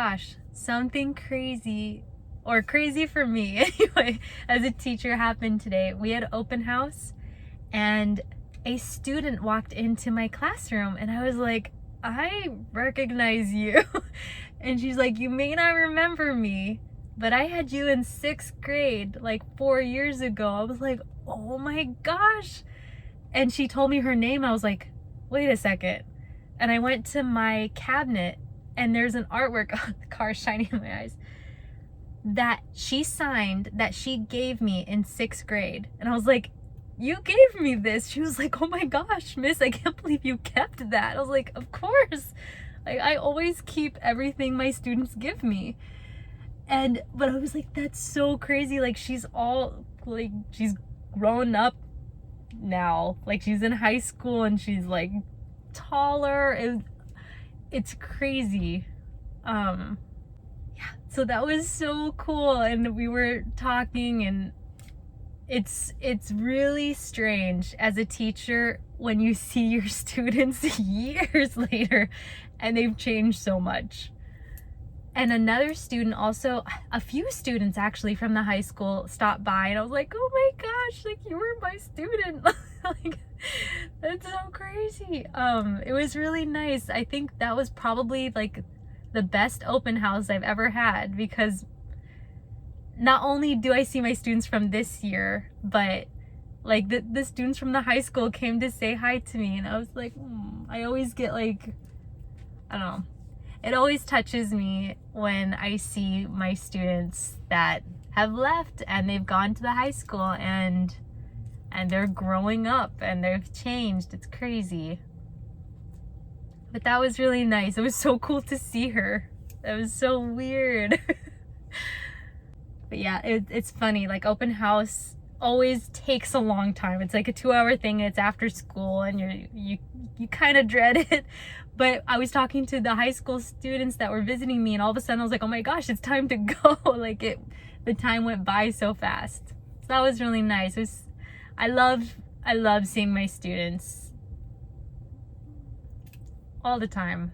gosh, something crazy, or crazy for me anyway, as a teacher happened today. We had open house and a student walked into my classroom and I was like, I recognize you. And she's like, you may not remember me, but I had you in 6th grade like 4 years ago. I was like, oh my gosh. And she told me her name. I was like, wait a second. And I went to my cabinet and there's an artwork, the car shining in my eyes, that she signed, that she gave me in 6th grade. And I was like, you gave me this. She was like, oh my gosh, miss, I can't believe you kept that. I was like, of course. Like, I always keep everything my students give me. But I was like, that's so crazy. Like, she's grown up now. Like, she's in high school and she's like taller. It's crazy. Yeah, so that was so cool. And we were talking, and it's really strange as a teacher when you see your students years later and they've changed so much. And another student also, a few students actually from the high school stopped by, and I was like, oh my gosh, like, you were my student. Like, that's so crazy. It was really nice. I think that was probably like the best open house I've ever had, because not only do I see my students from this year, but like the students from the high school came to say hi to me, and I was like, I always get like, I don't know. It always touches me when I see my students that have left and they've gone to the high school and they're growing up and they've changed. It's crazy. But that was really nice. It was so cool to see her. It was so weird. But yeah, it's funny. Like, open house always takes a long time. It's like a 2-hour thing, and it's after school, and you kind of dread it. But I was talking to the high school students that were visiting me, and all of a sudden I was like, oh my gosh, it's time to go. Like, the time went by so fast. So that was really nice. I love seeing my students all the time.